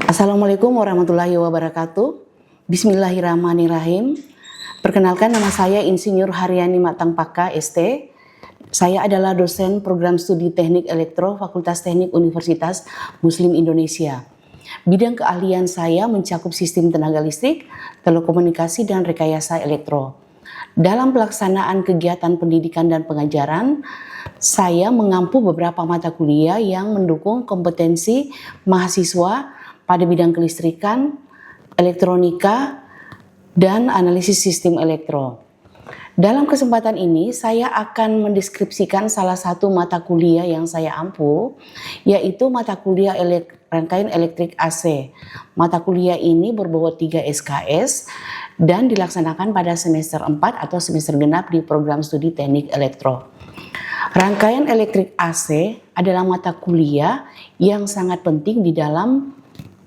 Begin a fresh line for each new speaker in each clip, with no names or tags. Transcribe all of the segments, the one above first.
Assalamualaikum warahmatullahi wabarakatuh. Bismillahirrahmanirrahim. Perkenalkan, nama saya Insinyur Haryani Matangpaka, ST. Saya adalah dosen program studi Teknik Elektro Fakultas Teknik Universitas Muslim Indonesia. Bidang keahlian saya mencakup sistem tenaga listrik, telekomunikasi, dan rekayasa elektro. Dalam pelaksanaan kegiatan pendidikan dan pengajaran, saya mengampu beberapa mata kuliah yang mendukung kompetensi mahasiswa pada bidang kelistrikan, elektronika, dan analisis sistem elektro. Dalam kesempatan ini, saya akan mendeskripsikan salah satu mata kuliah yang saya ampu, yaitu mata kuliah rangkaian elektrik AC. Mata kuliah ini berbobot 3 SKS dan dilaksanakan pada semester 4 atau semester genap di program studi Teknik Elektro. Rangkaian elektrik AC adalah mata kuliah yang sangat penting di dalam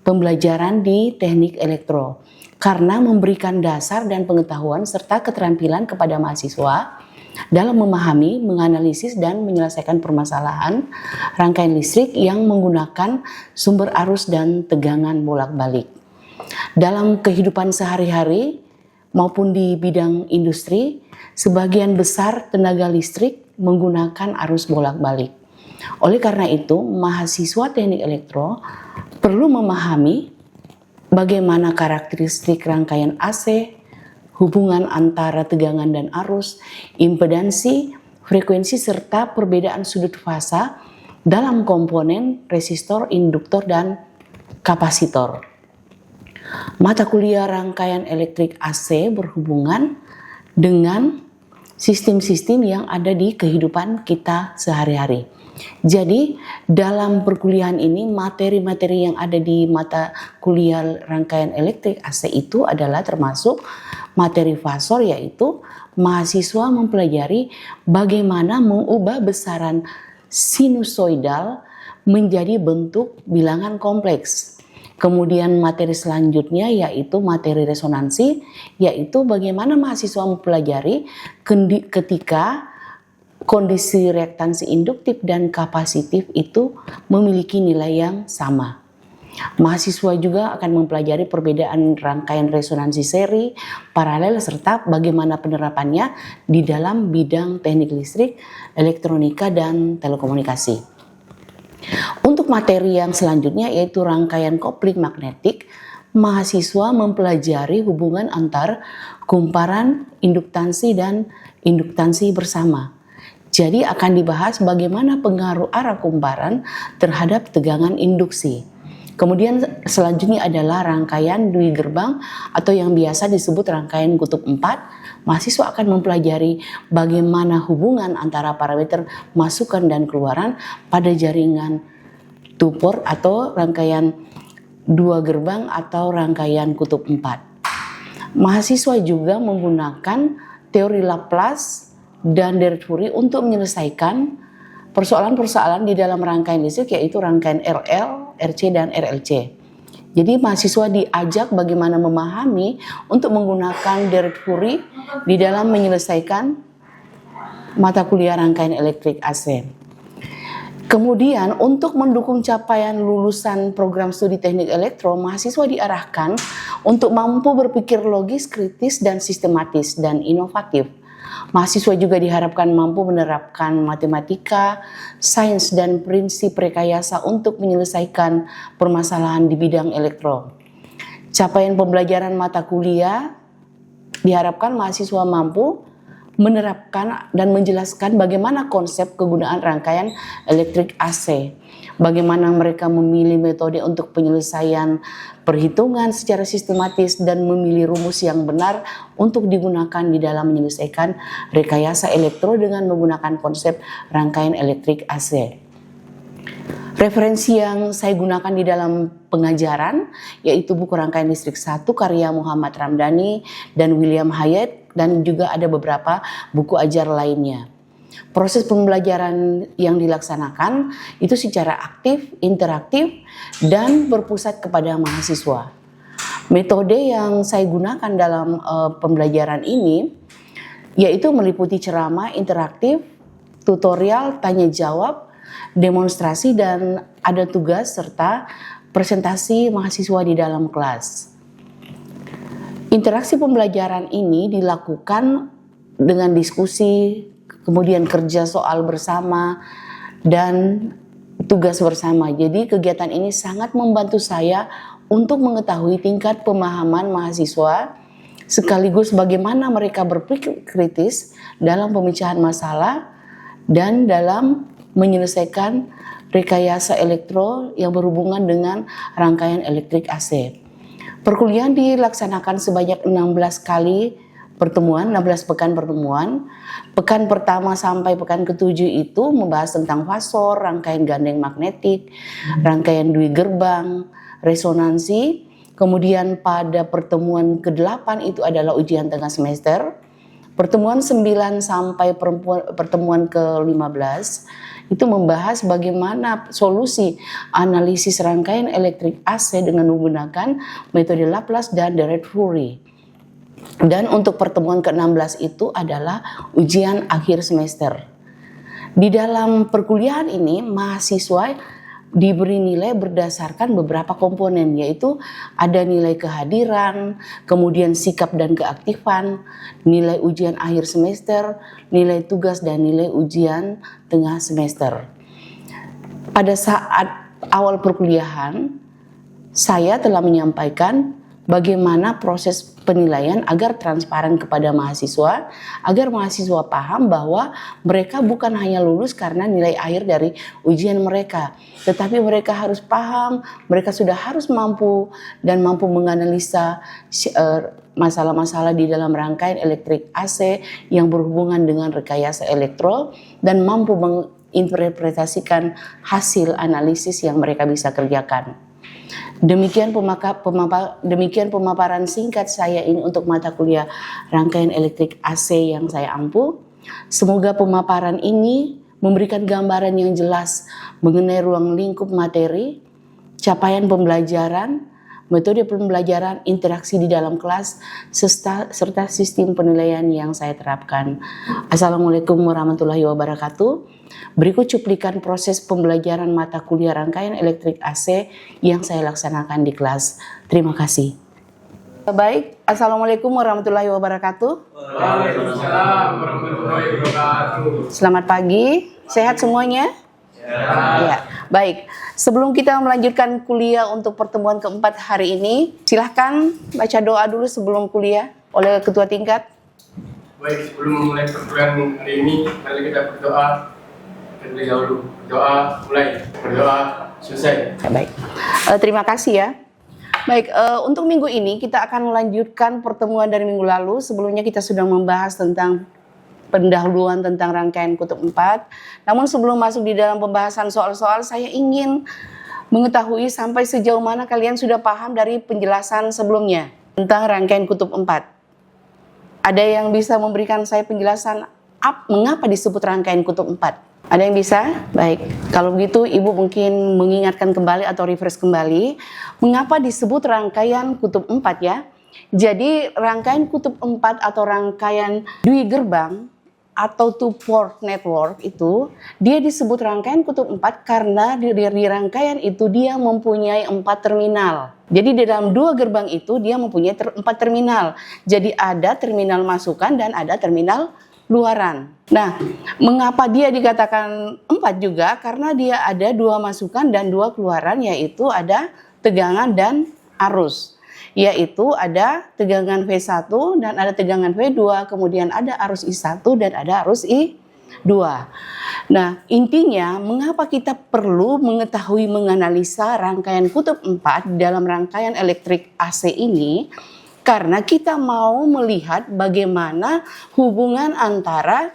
pembelajaran di teknik elektro karena memberikan dasar dan pengetahuan serta keterampilan kepada mahasiswa dalam memahami, menganalisis, dan menyelesaikan permasalahan rangkaian listrik yang menggunakan sumber arus dan tegangan bolak-balik. Dalam kehidupan sehari-hari maupun di bidang industri, sebagian besar tenaga listrik menggunakan arus bolak-balik. Oleh karena itu, mahasiswa teknik elektro perlu memahami bagaimana karakteristik rangkaian AC, hubungan antara tegangan dan arus, impedansi, frekuensi, serta perbedaan sudut fasa dalam komponen resistor, induktor, dan kapasitor. Mata kuliah rangkaian elektrik AC berhubungan dengan sistem-sistem yang ada di kehidupan kita sehari-hari. Jadi dalam perkuliahan ini materi-materi yang ada di mata kuliah rangkaian elektrik AC itu adalah termasuk materi fasor, yaitu mahasiswa mempelajari bagaimana mengubah besaran sinusoidal menjadi bentuk bilangan kompleks. Kemudian materi selanjutnya yaitu materi resonansi, yaitu bagaimana mahasiswa mempelajari ketika kondisi reaktansi induktif dan kapasitif itu memiliki nilai yang sama. Mahasiswa juga akan mempelajari perbedaan rangkaian resonansi seri, paralel, serta bagaimana penerapannya di dalam bidang teknik listrik, elektronika, dan telekomunikasi. Untuk materi yang selanjutnya yaitu rangkaian kopling magnetik, mahasiswa mempelajari hubungan antar kumparan, induktansi, dan induktansi bersama. Jadi akan dibahas bagaimana pengaruh arah kumparan terhadap tegangan induksi. Kemudian selanjutnya adalah rangkaian dui gerbang atau yang biasa disebut rangkaian kutub 4. Mahasiswa akan mempelajari bagaimana hubungan antara parameter masukan dan keluaran pada jaringan two-port atau rangkaian dua gerbang atau rangkaian kutub 4. Mahasiswa juga menggunakan teori Laplace dan Derived untuk menyelesaikan persoalan-persoalan di dalam rangkaian listrik, yaitu rangkaian RL, RC, dan RLC. Jadi mahasiswa diajak bagaimana memahami untuk menggunakan Derived di dalam menyelesaikan mata kuliah rangkaian elektrik AC. Kemudian untuk mendukung capaian lulusan program studi teknik elektro, mahasiswa diarahkan untuk mampu berpikir logis, kritis, dan sistematis, dan inovatif. Mahasiswa juga diharapkan mampu menerapkan matematika, sains, dan prinsip rekayasa untuk menyelesaikan permasalahan di bidang elektro. Capaian pembelajaran mata kuliah diharapkan mahasiswa mampu menerapkan dan menjelaskan bagaimana konsep kegunaan rangkaian elektrik AC, bagaimana mereka memilih metode untuk penyelesaian perhitungan secara sistematis dan memilih rumus yang benar untuk digunakan di dalam menyelesaikan rekayasa elektro dengan menggunakan konsep rangkaian elektrik AC. Referensi yang saya gunakan di dalam pengajaran yaitu buku Rangkaian Listrik 1 karya Muhammad Ramdhani dan William Hyatt, dan juga ada beberapa buku ajar lainnya. Proses pembelajaran yang dilaksanakan itu secara aktif, interaktif, dan berpusat kepada mahasiswa. Metode yang saya gunakan dalam pembelajaran ini yaitu meliputi ceramah interaktif, tutorial, tanya jawab, demonstrasi, dan ada tugas serta presentasi mahasiswa di dalam kelas. Interaksi pembelajaran ini dilakukan dengan diskusi, kemudian kerja soal bersama, dan tugas bersama. Jadi kegiatan ini sangat membantu saya untuk mengetahui tingkat pemahaman mahasiswa, sekaligus bagaimana mereka berpikir kritis dalam pemecahan masalah dan dalam menyelesaikan rekayasa elektro yang berhubungan dengan rangkaian elektrik AC. Perkuliahan dilaksanakan sebanyak 16 kali pertemuan, 16 pekan pertemuan. Pekan pertama sampai pekan ke-7 itu membahas tentang fasor, rangkaian gandeng magnetik, rangkaian dui gerbang, resonansi. Kemudian pada pertemuan ke-8 itu adalah ujian tengah semester. Pertemuan 9 sampai pertemuan ke-15 itu membahas bagaimana solusi analisis rangkaian elektrik AC dengan menggunakan metode Laplace dan Dirac-Fourier. Dan untuk pertemuan ke-16 itu adalah ujian akhir semester. Di dalam perkuliahan ini mahasiswa diberi nilai berdasarkan beberapa komponen, yaitu ada nilai kehadiran, kemudian sikap dan keaktifan, nilai ujian akhir semester, nilai tugas, dan nilai ujian tengah semester. Pada saat awal perkuliahan, saya telah menyampaikan bagaimana proses penilaian agar transparan kepada mahasiswa, agar mahasiswa paham bahwa mereka bukan hanya lulus karena nilai akhir dari ujian mereka, tetapi mereka harus paham, mereka sudah harus mampu menganalisa masalah-masalah di dalam rangkaian elektrik AC yang berhubungan dengan rekayasa elektro dan mampu menginterpretasikan hasil analisis yang mereka bisa kerjakan. Demikian pemaparan singkat saya ini untuk mata kuliah rangkaian elektrik AC yang saya ampu. Semoga pemaparan ini memberikan gambaran yang jelas mengenai ruang lingkup materi, capaian pembelajaran, metode pembelajaran, interaksi di dalam kelas, serta sistem penilaian yang saya terapkan. Assalamualaikum warahmatullahi wabarakatuh. Berikut cuplikan proses pembelajaran mata kuliah rangkaian elektrik AC yang saya laksanakan di kelas. Terima kasih. Baik, Assalamualaikum warahmatullahi wabarakatuh.
Waalaikumsalam warahmatullahi wabarakatuh.
Selamat pagi, sehat semuanya? Ya, baik. Sebelum kita melanjutkan kuliah untuk pertemuan keempat hari ini, silahkan baca doa dulu sebelum kuliah oleh ketua tingkat.
Baik, sebelum memulai perkuliahan hari ini, mari kita berdoa terlebih dahulu. Doa mulai, berdoa selesai.
Baik, terima kasih ya. Baik, untuk minggu ini kita akan melanjutkan pertemuan dari minggu lalu. Sebelumnya kita sudah membahas tentang pendahuluan tentang rangkaian kutub 4. Namun sebelum masuk di dalam pembahasan soal-soal, saya ingin mengetahui sampai sejauh mana kalian sudah paham dari penjelasan sebelumnya tentang rangkaian kutub 4. Ada yang bisa memberikan saya penjelasan mengapa disebut rangkaian kutub 4? Ada yang bisa? Baik, kalau begitu Ibu mungkin mengingatkan kembali atau refresh kembali mengapa disebut rangkaian kutub 4 ya. Jadi rangkaian kutub 4 atau rangkaian dui gerbang atau two-port network itu dia disebut rangkaian kutub 4 karena di rangkaian itu dia mempunyai 4 terminal. Jadi di dalam 2 gerbang itu dia mempunyai 4 terminal. Jadi ada terminal masukan dan ada terminal luaran. Nah, mengapa dia dikatakan 4 juga? Karena dia ada 2 masukan dan 2 keluaran, yaitu ada tegangan dan arus. Yaitu ada tegangan V1 dan ada tegangan V2, kemudian ada arus I1 dan ada arus I2. Nah, intinya mengapa kita perlu mengetahui menganalisa rangkaian kutub 4 dalam rangkaian elektrik AC ini? Karena kita mau melihat bagaimana hubungan antara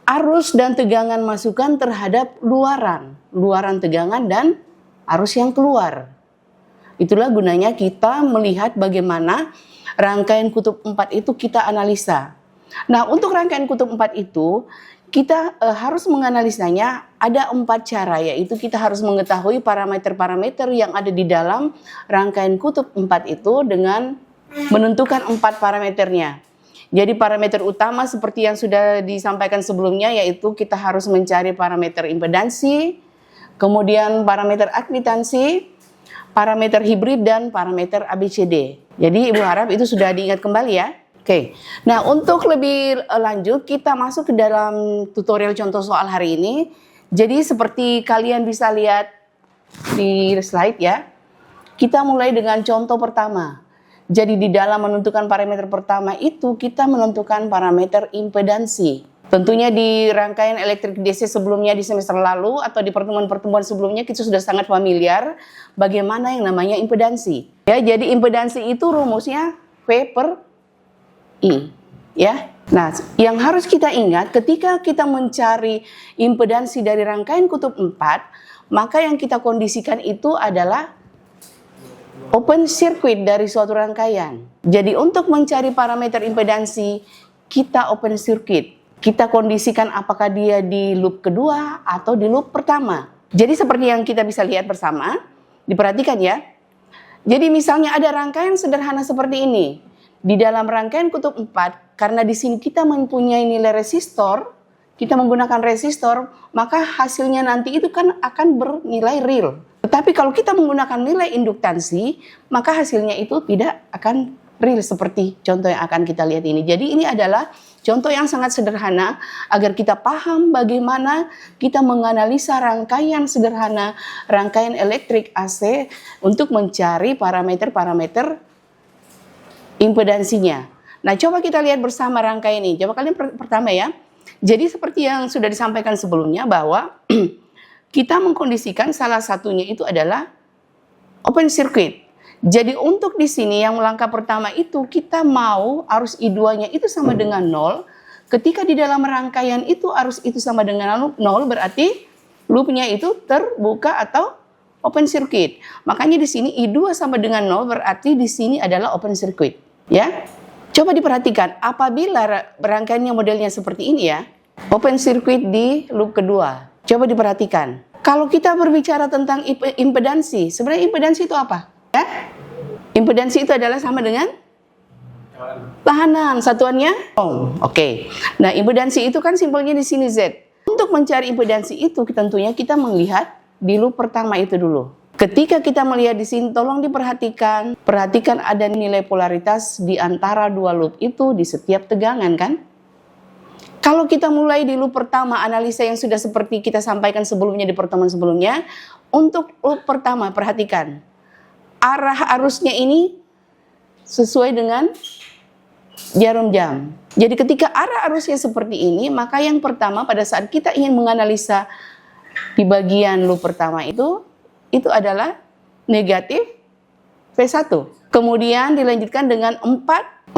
arus dan tegangan masukan terhadap luaran tegangan dan arus yang keluar. Itulah gunanya kita melihat bagaimana rangkaian kutub 4 itu kita analisa. Nah, untuk rangkaian kutub 4 itu kita harus menganalisanya ada 4 cara, yaitu kita harus mengetahui parameter-parameter yang ada di dalam rangkaian kutub 4 itu dengan menentukan 4 parameternya. Jadi parameter utama seperti yang sudah disampaikan sebelumnya, yaitu kita harus mencari parameter impedansi, kemudian parameter admitansi, parameter hibrid dan parameter ABCD. Jadi Ibu harap itu sudah diingat kembali ya. Oke, nah untuk lebih lanjut kita masuk ke dalam tutorial contoh soal hari ini. Jadi seperti kalian bisa lihat di slide ya, kita mulai dengan contoh pertama. Jadi di dalam menentukan parameter pertama itu kita menentukan parameter impedansi. Tentunya di rangkaian elektrik DC sebelumnya di semester lalu atau di pertemuan-pertemuan sebelumnya kita sudah sangat familiar bagaimana yang namanya impedansi. Ya, jadi impedansi itu rumusnya V per I. Ya. Nah, yang harus kita ingat ketika kita mencari impedansi dari rangkaian kutub 4, maka yang kita kondisikan itu adalah open circuit dari suatu rangkaian. Jadi untuk mencari parameter impedansi, kita open circuit. Kita kondisikan apakah dia di loop kedua atau di loop pertama. Jadi seperti yang kita bisa lihat bersama, diperhatikan ya. Jadi misalnya ada rangkaian sederhana seperti ini. Di dalam rangkaian kutub 4, karena di sini kita mempunyai nilai resistor, kita menggunakan resistor, maka hasilnya nanti itu kan akan bernilai real. Tetapi kalau kita menggunakan nilai induktansi, maka hasilnya itu tidak akan real seperti contoh yang akan kita lihat ini. Jadi ini adalah contoh yang sangat sederhana agar kita paham bagaimana kita menganalisa rangkaian sederhana, rangkaian elektrik AC untuk mencari parameter-parameter impedansinya. Nah, coba kita lihat bersama rangkaian ini. Coba kalian pertama ya. Jadi seperti yang sudah disampaikan sebelumnya bahwa kita mengkondisikan salah satunya itu adalah open circuit. Jadi untuk di sini yang langkah pertama itu kita mau arus I2-nya itu sama dengan 0. Ketika di dalam rangkaian itu arus itu sama dengan 0 berarti loopnya itu terbuka atau open circuit. Makanya di sini I2 sama dengan 0 berarti di sini adalah open circuit. Ya, coba diperhatikan apabila rangkaiannya modelnya seperti ini ya, open circuit di loop kedua. Coba diperhatikan. Kalau kita berbicara tentang impedansi, sebenarnya impedansi itu apa? Ya? Impedansi itu adalah sama dengan tahanan, satuannya ohm. Oke. Nah, impedansi itu kan simpelnya di sini Z. Untuk mencari impedansi itu tentunya kita melihat di loop pertama itu dulu. Ketika kita melihat di sini, tolong diperhatikan, perhatikan ada nilai polaritas di antara dua loop itu di setiap tegangan kan? Kalau kita mulai di loop pertama, analisa yang sudah seperti kita sampaikan sebelumnya di pertemuan sebelumnya, untuk loop pertama perhatikan, arah arusnya ini sesuai dengan jarum jam. Jadi ketika arah arusnya seperti ini, maka yang pertama pada saat kita ingin menganalisa di bagian loop pertama itu adalah negatif V1. Kemudian dilanjutkan dengan 4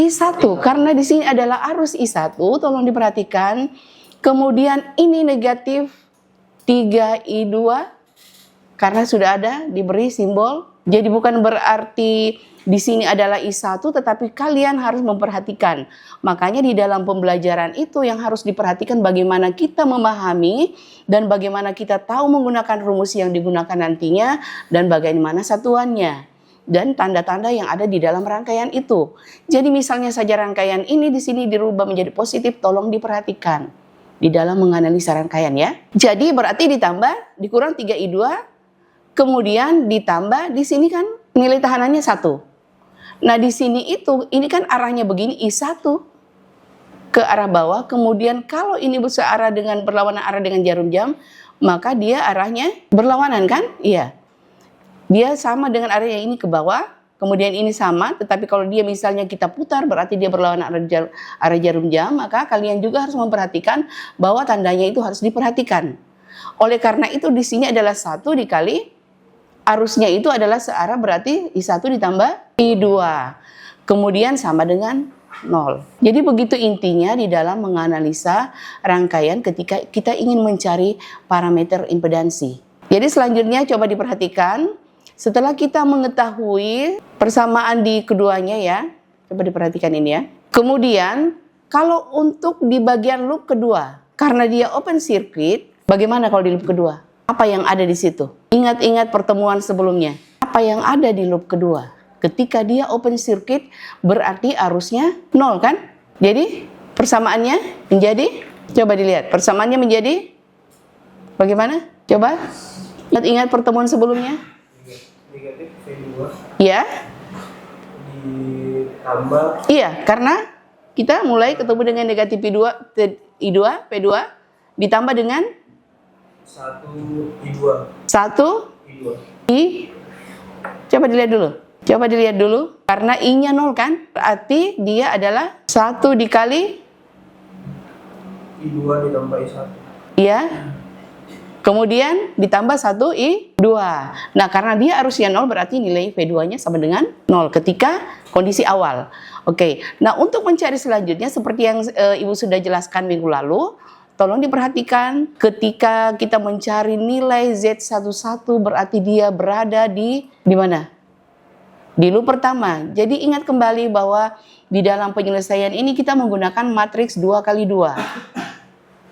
I1 karena di sini adalah arus I1, tolong diperhatikan. Kemudian ini negatif 3 I2 karena sudah ada diberi simbol. Jadi bukan berarti di sini adalah I1, tetapi kalian harus memperhatikan. Makanya di dalam pembelajaran itu yang harus diperhatikan bagaimana kita memahami dan bagaimana kita tahu menggunakan rumus yang digunakan nantinya dan bagaimana satuannya dan tanda-tanda yang ada di dalam rangkaian itu. Jadi misalnya saja rangkaian ini di sini dirubah menjadi positif, tolong diperhatikan di dalam menganalisa rangkaian ya. Jadi berarti ditambah dikurang 3I2, kemudian ditambah di sini kan nilai tahanannya 1. Nah di sini ini kan arahnya begini, I1 ke arah bawah, kemudian kalau ini searah dengan berlawanan arah dengan jarum jam, maka dia arahnya berlawanan kan? Iya. Dia sama dengan arah yang ini ke bawah, kemudian ini sama, tetapi kalau dia misalnya kita putar berarti dia berlawanan arah jarum jam, maka kalian juga harus memperhatikan bahwa tandanya itu harus diperhatikan. Oleh karena itu di sini adalah 1 dikali arusnya itu adalah searah berarti I1 ditambah I2. Kemudian sama dengan 0. Jadi begitu intinya di dalam menganalisa rangkaian ketika kita ingin mencari parameter impedansi. Jadi selanjutnya coba diperhatikan. Setelah kita mengetahui persamaan di keduanya ya. Coba diperhatikan ini ya. Kemudian kalau untuk di bagian loop kedua, karena dia open circuit, bagaimana kalau di loop kedua? Apa yang ada di situ? Ingat-ingat pertemuan sebelumnya. Apa yang ada di loop kedua? Ketika dia open circuit berarti arusnya 0 kan? Jadi persamaannya menjadi, coba dilihat. Persamaannya menjadi bagaimana? Coba. Ingat pertemuan sebelumnya?
Negatif V2
Ya.
ditambah
Iya, karena kita mulai ketemu dengan negatif P2 ditambah dengan
1
1
I2
I. Coba dilihat dulu. Karena I-nya 0 kan? Berarti dia adalah 1 dikali
I2 ditambah I1.
iya. Kemudian ditambah 1 I2. Nah, karena dia arusnya 0 berarti nilai V2-nya sama dengan 0 ketika kondisi awal. Oke. Nah, untuk mencari selanjutnya seperti yang Ibu sudah jelaskan minggu lalu, tolong diperhatikan ketika kita mencari nilai Z11 berarti dia berada di mana? Di loop pertama. Jadi ingat kembali bahwa di dalam penyelesaian ini kita menggunakan matriks 2x2.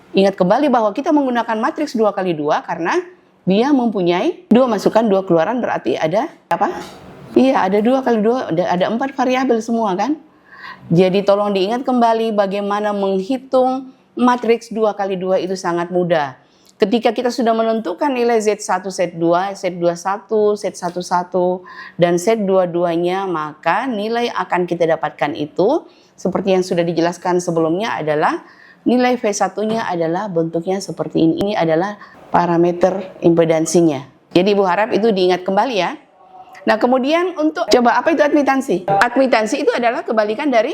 Ingat kembali bahwa kita menggunakan matriks 2x2 karena dia mempunyai 2 masukan 2 keluaran, berarti ada apa? Iya, ada 2x2, ada 4 variabel semua kan? Jadi tolong diingat kembali bagaimana menghitung matriks 2x2 itu sangat mudah. Ketika kita sudah menentukan nilai Z1, Z2, Z21, Z11, dan Z22-nya, maka nilai akan kita dapatkan itu seperti yang sudah dijelaskan sebelumnya adalah nilai V1-nya adalah bentuknya seperti ini. Ini adalah parameter impedansinya. Jadi Ibu harap itu diingat kembali ya. Nah, kemudian untuk coba apa itu admitansi? Admitansi itu adalah kebalikan dari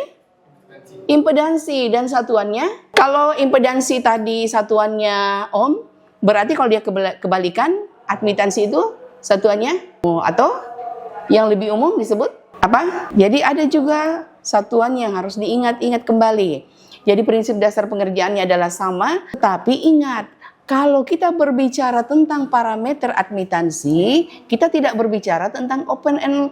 impedansi dan satuannya. Kalau impedansi tadi satuannya ohm, berarti kalau dia kebalikan admitansi itu satuannya atau yang lebih umum disebut apa? Jadi ada juga satuan yang harus diingat-ingat kembali. Jadi prinsip dasar pengerjaannya adalah sama, tapi ingat, kalau kita berbicara tentang parameter admitansi, kita tidak berbicara tentang open and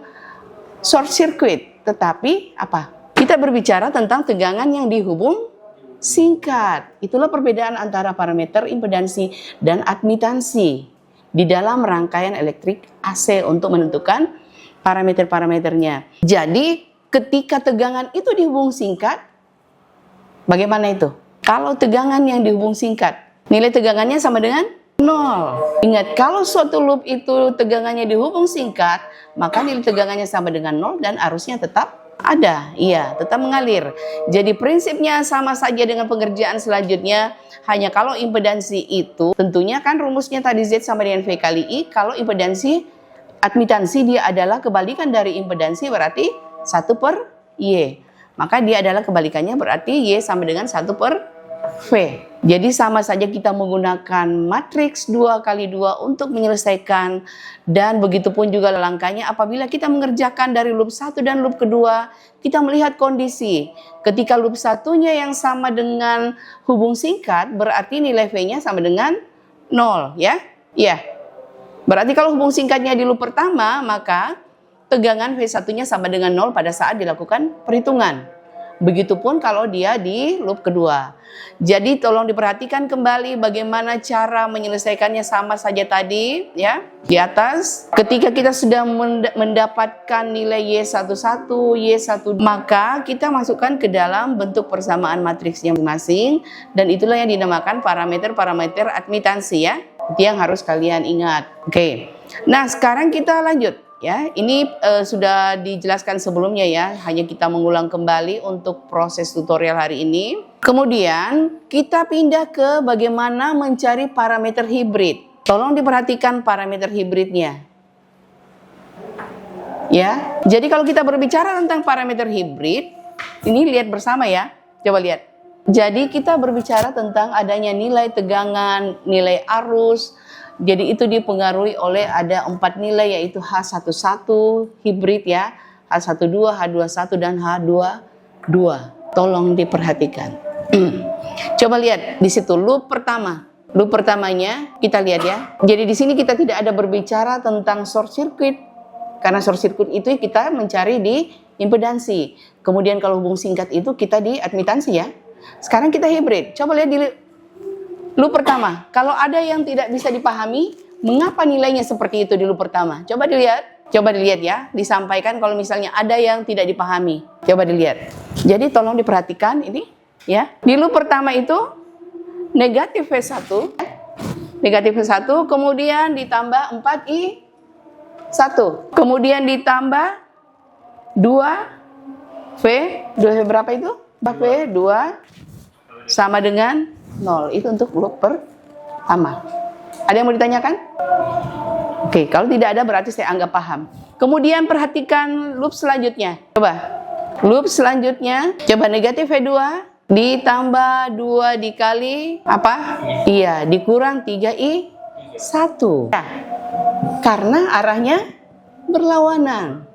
short circuit, tetapi apa? Kita berbicara tentang tegangan yang dihubung singkat. Itulah perbedaan antara parameter impedansi dan admitansi di dalam rangkaian elektrik AC untuk menentukan parameter-parameternya. Jadi ketika tegangan itu dihubung singkat, bagaimana itu? Kalau tegangan yang dihubung singkat, nilai tegangannya sama dengan 0. Ingat, kalau suatu loop itu tegangannya dihubung singkat, maka nilai tegangannya sama dengan 0 dan arusnya tetap ada. Iya, tetap mengalir. Jadi prinsipnya sama saja dengan pengerjaan selanjutnya. Hanya kalau impedansi itu, tentunya kan rumusnya tadi Z sama dengan V kali I. Kalau impedansi, admitansi dia adalah kebalikan dari impedansi, berarti 1 per Y. Maka dia adalah kebalikannya, berarti Y sama dengan 1 per V. Jadi sama saja kita menggunakan matriks 2x2 untuk menyelesaikan, dan begitu pun juga langkahnya apabila kita mengerjakan dari loop 1 dan loop kedua, kita melihat kondisi. Ketika loop satunya yang sama dengan hubung singkat, berarti nilai V-nya sama dengan 0 ya. Iya. Berarti kalau hubung singkatnya di loop pertama, maka tegangan V1-nya sama dengan 0 pada saat dilakukan perhitungan. Begitupun kalau dia di loop kedua. Jadi tolong diperhatikan kembali bagaimana cara menyelesaikannya, sama saja tadi ya di atas. Ketika kita sudah mendapatkan nilai Y11, Y1, maka kita masukkan ke dalam bentuk persamaan matriksnya masing-masing, dan itulah yang dinamakan parameter-parameter admitansi ya. Itu yang harus kalian ingat. Oke. Nah, sekarang kita lanjut. Ya, ini sudah dijelaskan sebelumnya ya, hanya kita mengulang kembali untuk proses tutorial hari ini. Kemudian kita pindah ke bagaimana mencari parameter hibrid. Tolong diperhatikan parameter hibridnya. Ya, jadi kalau kita berbicara tentang parameter hibrid, ini lihat bersama ya, coba lihat. Jadi kita berbicara tentang adanya nilai tegangan, nilai arus. Jadi itu dipengaruhi oleh ada 4 nilai, yaitu H11 hibrid ya, H12, H21 dan H22. Tolong diperhatikan. Coba lihat di situ loop pertama. Loop pertamanya kita lihat ya. Jadi di sini kita tidak ada berbicara tentang short circuit, karena short circuit itu kita mencari di impedansi. Kemudian kalau hubung singkat itu kita di admitansi ya. Sekarang kita hibrid. Coba lihat di loop pertama. Kalau ada yang tidak bisa dipahami, mengapa nilainya seperti itu di loop pertama? Coba dilihat ya. Disampaikan kalau misalnya ada yang tidak dipahami. Coba dilihat. Jadi tolong diperhatikan ini ya. Di loop pertama itu negatif V1, Negatif V1, kemudian ditambah 4I1. Kemudian ditambah 2V. 2V berapa itu? 4V, 2 sama dengan 0. Itu untuk loop pertama. Ada yang mau ditanyakan? Oke, kalau tidak ada berarti saya anggap paham. Kemudian perhatikan loop selanjutnya. Coba. Loop selanjutnya, coba negatif V2 ditambah 2 dikali apa? Iya, dikurang 3I1. Nah, karena arahnya berlawanan.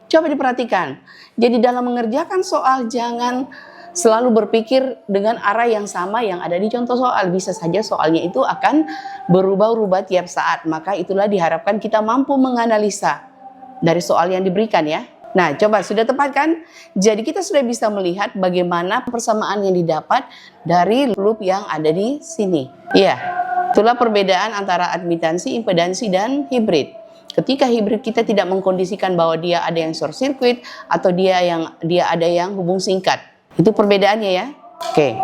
Coba diperhatikan. Jadi dalam mengerjakan soal jangan selalu berpikir dengan arah yang sama yang ada di contoh soal. Bisa saja soalnya itu akan berubah-ubah tiap saat. Maka itulah diharapkan kita mampu menganalisa dari soal yang diberikan ya. Nah, coba sudah tepat kan? Jadi kita sudah bisa melihat bagaimana persamaan yang didapat dari loop yang ada di sini. Iya, itulah perbedaan antara admitansi, impedansi, dan hibrid. Ketika hibrid kita tidak mengkondisikan bahwa dia ada yang short circuit atau dia ada yang hubung singkat. Itu perbedaannya ya. Oke.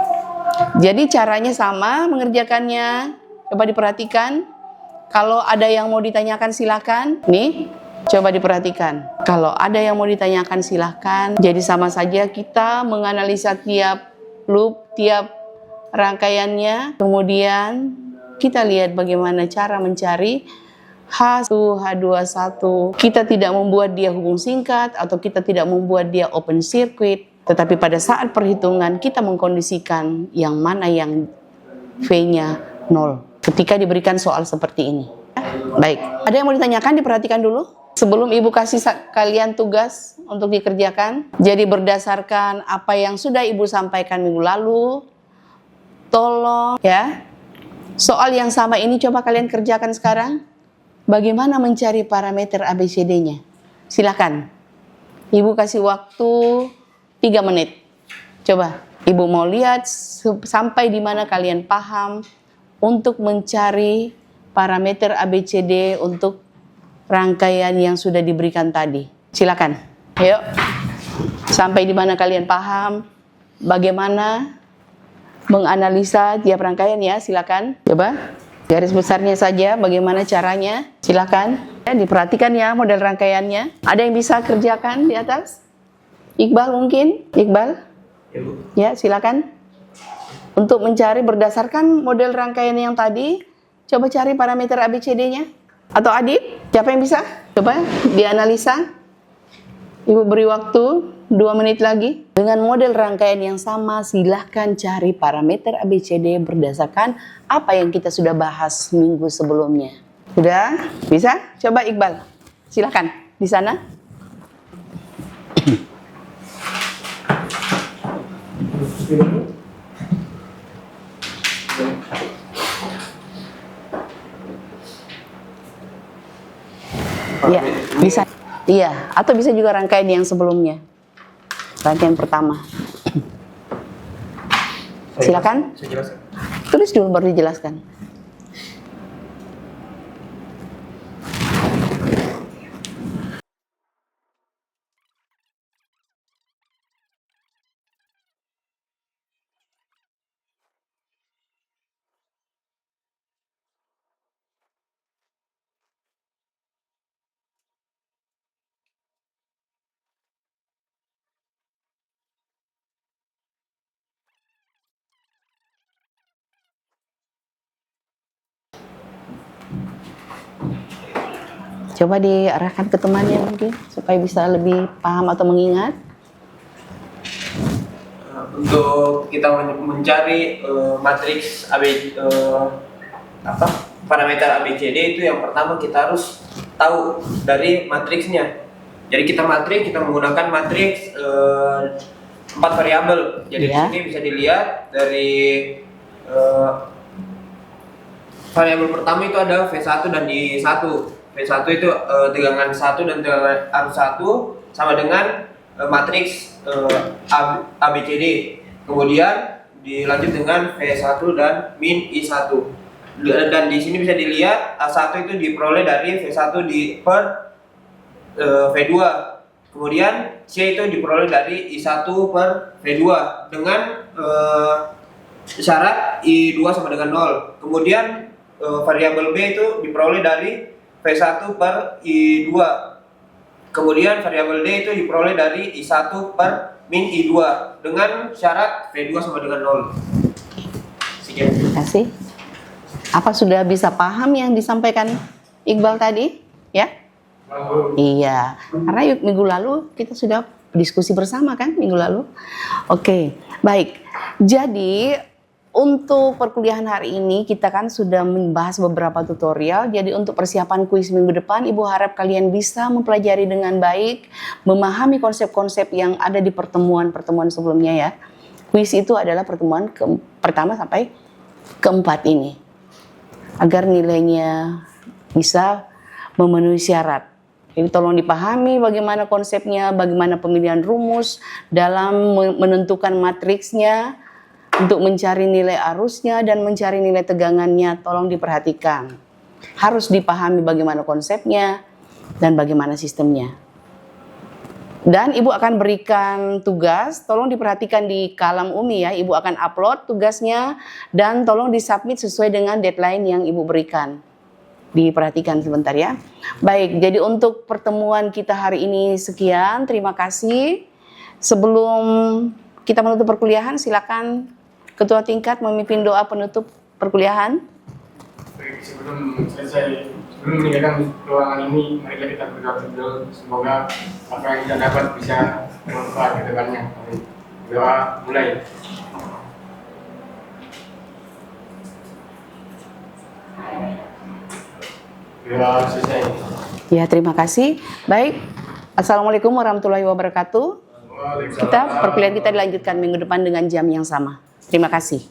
Jadi caranya sama mengerjakannya. Coba diperhatikan. Kalau ada yang mau ditanyakan silakan. Nih. Coba diperhatikan. Kalau ada yang mau ditanyakan silahkan. Jadi sama saja kita menganalisa tiap loop, tiap rangkaiannya. Kemudian kita lihat bagaimana cara mencari H1, H21. Kita tidak membuat dia hubung singkat atau kita tidak membuat dia open circuit. Tetapi pada saat perhitungan kita mengkondisikan yang mana yang V-nya 0. Ketika diberikan soal seperti ini. Baik, ada yang mau ditanyakan? Diperhatikan dulu. Sebelum Ibu kasih kalian tugas untuk dikerjakan, jadi berdasarkan apa yang sudah Ibu sampaikan minggu lalu, tolong ya, soal yang sama ini coba kalian kerjakan sekarang. Bagaimana mencari parameter ABCD-nya? Silakan. Ibu kasih waktu 3 menit. Coba, Ibu mau lihat sampai di mana kalian paham untuk mencari parameter ABCD untuk rangkaian yang sudah diberikan tadi. Silakan. Ayo. Sampai di mana kalian paham bagaimana menganalisa tiap rangkaian ya, silakan. Coba garis besarnya saja bagaimana caranya. Silakan. Ya, diperhatikan ya model rangkaiannya. Ada yang bisa kerjakan di atas? Iqbal mungkin? Iqbal? Ya, silakan. Untuk mencari berdasarkan model rangkaian yang tadi, coba cari parameter ABCD-nya. Atau Adit, siapa yang bisa? Coba dianalisa. Ibu beri waktu 2 menit lagi. Dengan model rangkaian yang sama, silahkan cari parameter ABCD berdasarkan apa yang kita sudah bahas minggu sebelumnya. Sudah? Bisa? Coba Iqbal. Silahkan. Di sana. Iya, bisa. Iya, atau bisa juga rangkaian yang sebelumnya. Rangkaian pertama. Silakan. Tulis dulu baru dijelaskan. Coba diarahkan ke temannya mungkin supaya bisa lebih paham atau mengingat.
Untuk kita mencari matriks parameter ABCD itu yang pertama kita harus tahu dari matriksnya. Jadi kita menggunakan matriks 4 variabel. Jadi di sini bisa dilihat dari variabel pertama itu ada V1 dan I1. V1 itu tegangan 1 dan tegangan arus 1 sama dengan matriks ABCD. Kemudian dilanjut dengan V1 dan min I1. Dan di sini bisa dilihat A1 itu diperoleh dari V1 per V2. Kemudian C itu diperoleh dari I1 per V2 dengan syarat I2 sama dengan 0. Kemudian variabel B itu diperoleh dari V1 per I2. Kemudian variabel D itu diperoleh dari I1 per min I2 dengan syarat V2 sama dengan 0. Sekian.
Terima kasih. Apa sudah bisa paham yang disampaikan Iqbal tadi? Ya? Iya, karena minggu lalu kita sudah diskusi bersama kan minggu lalu. Oke, baik. Jadi untuk perkuliahan hari ini kita kan sudah membahas beberapa tutorial. Jadi untuk persiapan kuis minggu depan, Ibu harap kalian bisa mempelajari dengan baik, memahami konsep-konsep yang ada di pertemuan-pertemuan sebelumnya ya. Kuis itu adalah pertemuan pertama sampai keempat ini, agar nilainya bisa memenuhi syarat. Jadi tolong dipahami bagaimana konsepnya, bagaimana pemilihan rumus dalam menentukan matriksnya, untuk mencari nilai arusnya dan mencari nilai tegangannya. Tolong diperhatikan. Harus dipahami bagaimana konsepnya dan bagaimana sistemnya. Dan Ibu akan berikan tugas, tolong diperhatikan di kalam Umi ya. Ibu akan upload tugasnya dan tolong disubmit sesuai dengan deadline yang Ibu berikan. Diperhatikan sebentar ya. Baik, jadi untuk pertemuan kita hari ini sekian. Terima kasih. Sebelum kita menutup perkuliahan, silakan Ketua Tingkat memimpin doa penutup perkuliahan.
Baik, sebelum meninggalkan ruangan ini, marilah kita berdoa dulu. Semoga apa yang kita dapat bisa bermanfaat ke depannya. Doa mulai. Doa selesai.
Ya, terima kasih. Baik, Assalamualaikum warahmatullahi wabarakatuh. Kita perkuliahan kita dilanjutkan minggu depan dengan jam yang sama. Terima kasih.